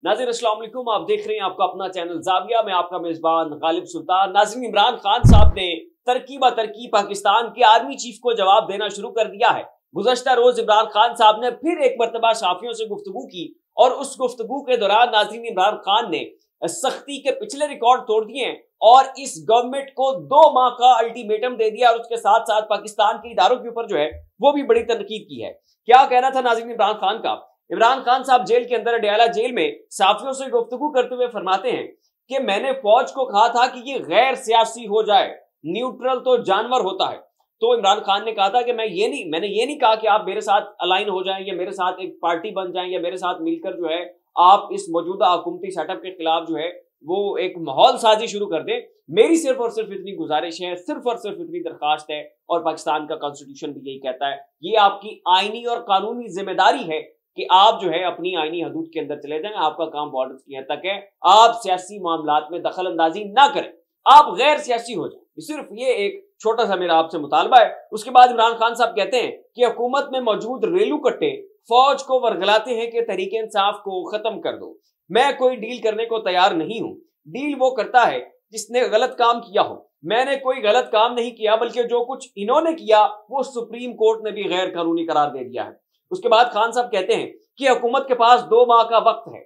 नाज़रीन अस्सलाम वालेकुम, आप देख रहे हैं आपका अपना चैनल ज़ाविया में आपका मेजबान गालिब सुल्तान। नाज़रीन, इमरान खान साहब ने तरकी ब तरकी पाकिस्तान के आर्मी चीफ को जवाब देना शुरू कर दिया है। गुज़श्ता रोज इमरान खान साहब ने फिर एक मरतबा सहाफ़ियों से गुफ्तगू की और उस गुफ्तगू के दौरान नाज़रीन इमरान खान ने सख्ती के पिछले रिकॉर्ड तोड़ दिए और इस गवर्नमेंट को 2 माह का अल्टीमेटम दे दिया और उसके साथ साथ पाकिस्तान के इदारों के ऊपर जो है वो भी बड़ी तनकीद की है। क्या कहना था नाज़रीन इमरान खान का? इमरान खान साहब जेल के अंदर अडयाला जेल में सहाफियों से गुफ्तगू करते हुए फरमाते हैं कि मैंने फौज को कहा था कि ये गैर सियासी हो जाए, न्यूट्रल तो जानवर होता है। तो इमरान खान ने कहा था कि मैंने ये नहीं कहा कि आप मेरे साथ अलाइन हो जाएं या मेरे साथ एक पार्टी बन जाएं या मेरे साथ मिलकर जो है आप इस मौजूदा हुकूमती सेटअप के खिलाफ जो है वो एक माहौल साजी शुरू कर दें। मेरी सिर्फ और सिर्फ इतनी गुजारिश है, सिर्फ और सिर्फ इतनी दरखास्त है और पाकिस्तान का कॉन्स्टिट्यूशन भी यही कहता है, ये आपकी आईनी और कानूनी जिम्मेदारी है कि आप जो है अपनी आईनी हदूद के अंदर चले जाएं। आपका काम बॉर्डर्स की हद तक है, आप सियासी मामलात में दखल अंदाजी ना करें, आप गैर सियासी हो जाए। सिर्फ ये एक छोटा सा मेरा आपसे मुतालबा है। उसके बाद इमरान खान साहब कहते हैं कि हुकूमत में मौजूद रेलू कट्टे फौज को वर्गलाते हैं कि तहरीके इंसाफ को खत्म कर दो। मैं कोई डील करने को तैयार नहीं हूं। डील वो करता है जिसने गलत काम किया हो। मैंने कोई गलत काम नहीं किया, बल्कि जो कुछ इन्होंने किया वो सुप्रीम कोर्ट ने भी गैर कानूनी करार दे दिया है। उसके बाद खान साहब कहते हैं कि हुकूमत के पास 2 माह का वक्त है,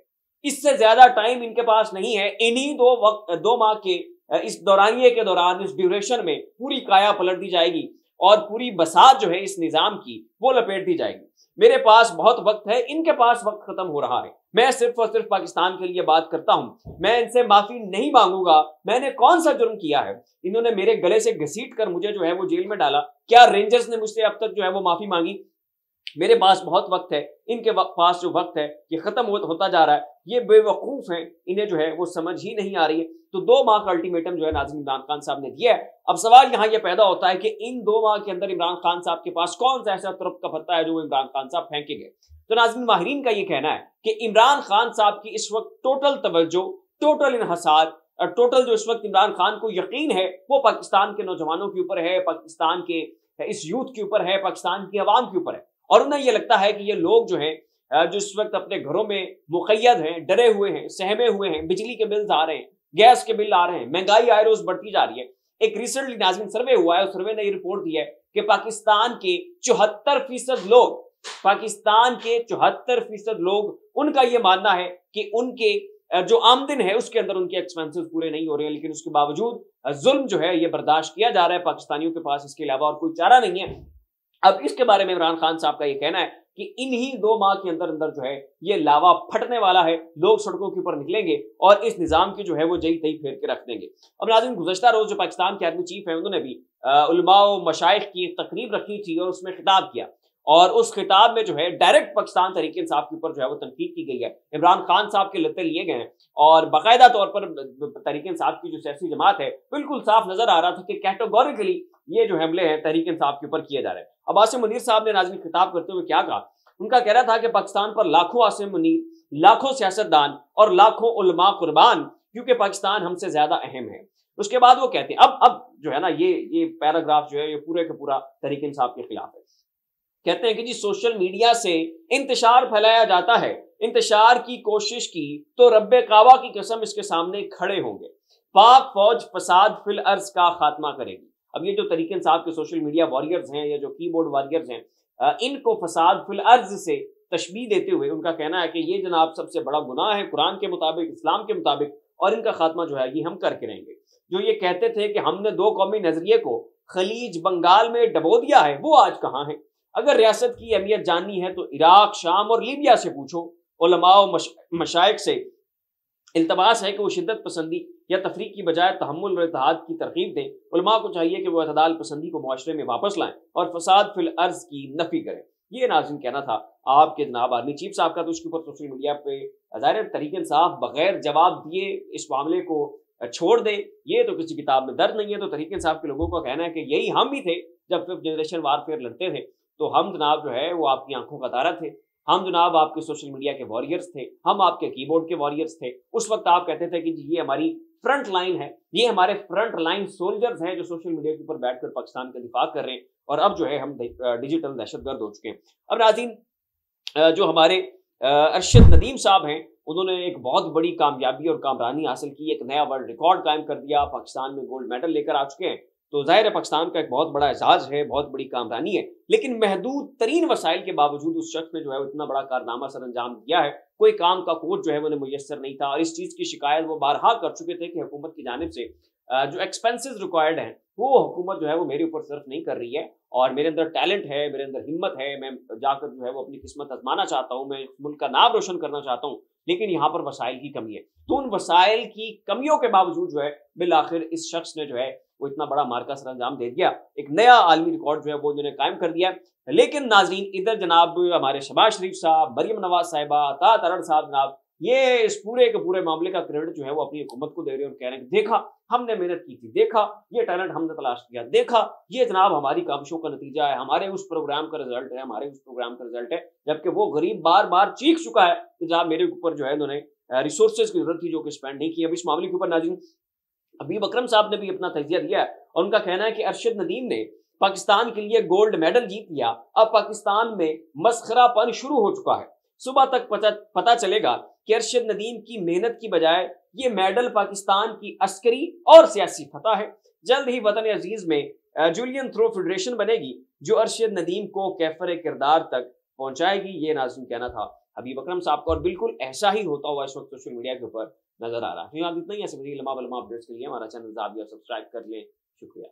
इससे ज्यादा टाइम इनके पास नहीं है। इन्हीं 2 माह के इस दौरानिये के दौरान, इस ड्यूरेशन में पूरी काया पलट दी जाएगी और पूरी बसात जो है इस निजाम की वो लपेट दी जाएगी। मेरे पास बहुत वक्त है, इनके पास वक्त खत्म हो रहा है। मैं सिर्फ और सिर्फ पाकिस्तान के लिए बात करता हूं, मैं इनसे माफी नहीं मांगूंगा। मैंने कौन सा जुर्म किया है? इन्होंने मेरे गले से घसीट कर मुझे जो है वो जेल में डाला। क्या रेंजर्स ने मुझसे अब तक जो है वो माफी मांगी? मेरे पास बहुत वक्त है, इनके पास जो वक्त है ये खत्म होता जा रहा है। ये बेवकूफ हैं, इन्हें जो है वो समझ ही नहीं आ रही है। तो 2 माह का अल्टीमेटम जो है नाज़रीन इमरान खान साहब ने दिया है। अब सवाल यहाँ ये पैदा होता है कि इन 2 माह के अंदर इमरान खान साहब के पास कौन सा ऐसा तुरप का पत्ता है जो वो इमरान खान साहब फेंकेंगे। तो नाज़रीन, माहिरीन का ये कहना है कि इमरान खान साहब की इस वक्त टोटल तवज्जो, टोटल इन्हसार, टोटल जो इस वक्त इमरान खान को यकीन है वो पाकिस्तान के नौजवानों के ऊपर है, पाकिस्तान के इस यूथ के ऊपर है, पाकिस्तान की आवाम के ऊपर है। और उन्हें यह लगता है कि ये लोग जो हैं जो इस वक्त अपने घरों में मुक़य्यद हैं, डरे हुए हैं, सहमे हुए हैं, बिजली के बिल्स आ रहे हैं, गैस के बिल आ रहे हैं, महंगाई आए रोज बढ़ती जा रही है। एक रिसेंटली नाज़रीन सर्वे हुआ है, उस सर्वे ने ये रिपोर्ट दी है कि पाकिस्तान के 74% लोग, पाकिस्तान के 74% लोग, उनका ये मानना है कि उनके जो आमदन है उसके अंदर उनके एक्सपेंसेस पूरे नहीं हो रहे हैं, लेकिन उसके बावजूद जुल्म जो है ये बर्दाश्त किया जा रहा है पाकिस्तानियों के पास, इसके अलावा और कोई चारा नहीं है। अब इसके बारे में इमरान खान साहब का ये कहना है कि इन्हीं 2 माह के अंदर अंदर जो है ये लावा फटने वाला है, लोग सड़कों के ऊपर निकलेंगे और इस निजाम की जो है वो जई तई फेर के रख देंगे। अब नाज़रीन, गुज़श्ता रोज जो पाकिस्तान के आर्मी चीफ है उन्होंने भी उलमा व मशाइख की एक तकरीब रखी थी और उसमें खिताब किया और उस खिताब में जो है डायरेक्ट पाकिस्तान तहरीके इंसाफ के ऊपर जो है वो तनकीद की गई है। इमरान खान साहब के लत्ते लिए गए हैं और बाकायदा तौर पर तहरीके इंसाफ की जो सियासी जमात है बिल्कुल साफ नजर आ रहा था कि कैटेगोरिकली ये जो हमले हैं तहरीके इंसाफ के ऊपर किए जा रहे हैं। अब आसिम मुनीर साहब ने नाज़रीन खिताब करते हुए क्या कहा? उनका कहना था कि पाकिस्तान पर लाखों आसिम मुनीर, लाखों सियासतदान और लाखों उलमा कुर्बान, क्योंकि पाकिस्तान हमसे ज्यादा अहम है। उसके बाद वो कहते हैं अब जो है ना ये पैराग्राफ जो है ये पूरे का पूरा तहरीके इंसाफ के खिलाफ है। कहते हैं कि जी सोशल मीडिया से इंतशार फैलाया जाता है, इंतशार की कोशिश की तो रब्बे काबा की कसम इसके सामने खड़े होंगे। पाक फौज फसाद फिल अर्ज का खात्मा करेगी। अब ये जो तहरीके इंसाफ के सोशल मीडिया वॉरियर्स हैं या जो कीबोर्ड वॉरियर्स हैं, इनको फसाद फिल अर्ज से तशबीह देते हुए उनका कहना है कि ये जनाब सबसे बड़ा गुनाह है कुरान के मुताबिक, इस्लाम के मुताबिक, और इनका खात्मा जो है ये हम करके रहेंगे। जो ये कहते थे कि हमने 2 कौमी नजरिए को खलीज बंगाल में डबो दिया है, वो आज कहाँ है? अगर रियासत की अहमियत जाननी है तो इराक, शाम और लीबिया से पूछो। उलमा व मशाइख से इल्तमास है कि वो शिद्दत पसंदी या तफरीक की बजाय तहम्मुल और इत्तेहाद की तरकीब दें। उलमा को चाहिए कि वो अतदाल पसंदी को मुआशरे में वापस लाएं और फसाद फिल अर्ज की नफी करें। ये नाज़रीन कहना था आपके जनाब आर्मी चीफ साहब का। तो उसके ऊपर सोशल मीडिया पे ज़ाहिर तहरीके इंसाफ बगैर जवाब दिए इस मामले को छोड़ दे, ये तो किसी किताब में दर्ज नहीं है। तो तहरीके इंसाफ के लोगों का कहना है कि यही हम भी थे जब 5th जनरेशन वारफेयर लड़ते थे, तो हम जनाब जो है वो आपकी आंखों का तारा थे, हम जनाब आपके सोशल मीडिया के वॉरियर्स थे, हम आपके कीबोर्ड के वॉरियर्स थे। उस वक्त आप कहते थे कि ये हमारी फ्रंट लाइन है, ये हमारे फ्रंट लाइन सोल्जर्स हैं जो सोशल मीडिया के ऊपर बैठकर पाकिस्तान का दिफा कर रहे हैं, और अब जो है हम डिजिटल दहशतगर्द हो चुके हैं। अब नाज़रीन, जो हमारे अरशद नदीम साहब हैं انہوں نے ایک بہت بڑی کامیابی اور کامرانی حاصل کی، ایک نیا ورلڈ ریکارڈ قائم کر دیا، پاکستان میں گولڈ میڈل لے کر آ چکے ہیں، تو ظاہر ہے پاکستان کا ایک بہت بڑا اعزاز ہے، بہت بڑی کامرانی ہے، لیکن محدود ترین وسائل کے باوجود اس شخص نے جو ہے اتنا بڑا کارنامہ سر انجام دیا ہے، کوئی کام کا کوچ جو ہے وہ میسر نہیں تھا، اور اس چیز کی شکایت وہ بارہا کر چکے تھے کہ حکومت کی جانب سے جو ایکسپینسز ریکوائرڈ ہیں وہ حکومت جو ہے وہ میرے اوپر صرف نہیں کر رہی ہے، اور میرے اندر ٹیلنٹ ہے، میرے اندر ہمت ہے، میں جا کر جو ہے وہ اپنی قسمت آزمانا چاہتا ہوں، میں ملک کا نام روشن کرنا چاہتا ہوں، لیکن یہاں پر وسائل کی کمی ہے۔ تو ان وسائل کی کمیوں کے باوجود جو ہے بالآخر اس شخص نے جو ہے وہ اتنا بڑا مارکا سر انجام دے دیا، ایک نیا عالمی ریکارڈ جو ہے وہ انہوں نے قائم کر دیا۔ لیکن ناظرین ادھر جناب ہمارے شہباز شریف صاحب، مریم نواز صاحبہ، عطا ترڑ صاحب جناب، یہ اس پورے کے پورے معاملے کا کریڈٹ جو ہے وہ اپنی حکومت کو دے رہے ہیں اور کہہ رہے ہیں کہ دیکھا ہم نے محنت کی تھی، دیکھا یہ ٹیلنٹ ہم نے تلاش کیا، دیکھا یہ جناب ہماری کاوشوں کا نتیجہ ہے، ہمارے اس پروگرام کا رزلٹ ہے، ہمارے اس پروگرام کا رزلٹ ہے، جبکہ وہ غریب بار بار چیخ چکا ہے کہ جناب میرے اوپر جو ہے انہوں نے ریسورسز کی ضرورت تھی جو کہ اسپینڈ نہیں کی۔ اب اس معاملے کے اوپر ناظرین حبیب اکرم صاحب نے بھی اپنا تجزیہ دیا ہے، اور ان کا کہنا ہے کہ ارشد ندیم نے پاکستان کے لیے گولڈ میڈل جیت لیا، اب پاکستان میں مسخرہ پن شروع ہو چکا ہے، صبح تک پتہ چلے گا کہ ارشد ندیم کی محنت کی بجائے یہ میڈل پاکستان کی عسکری اور سیاسی فتح ہے۔ جلد ہی وطن عزیز میں جولین تھرو فیڈریشن بنے گی جو ارشد ندیم کو کیفر کردار تک پہنچائے گی، یہ ناظرین کہنا تھا حبیب اکرم صاحب کا، اور بالکل ایسا ہی ہوتا ہوا اس وقت سوشل میڈیا کے اوپر نظر آ رہا ہے۔ اتنا ہی ایسے لمبا اپڈیٹس کے لیے ہمارا چینل زاویہ سبسکرائب کر لیں، شکریہ۔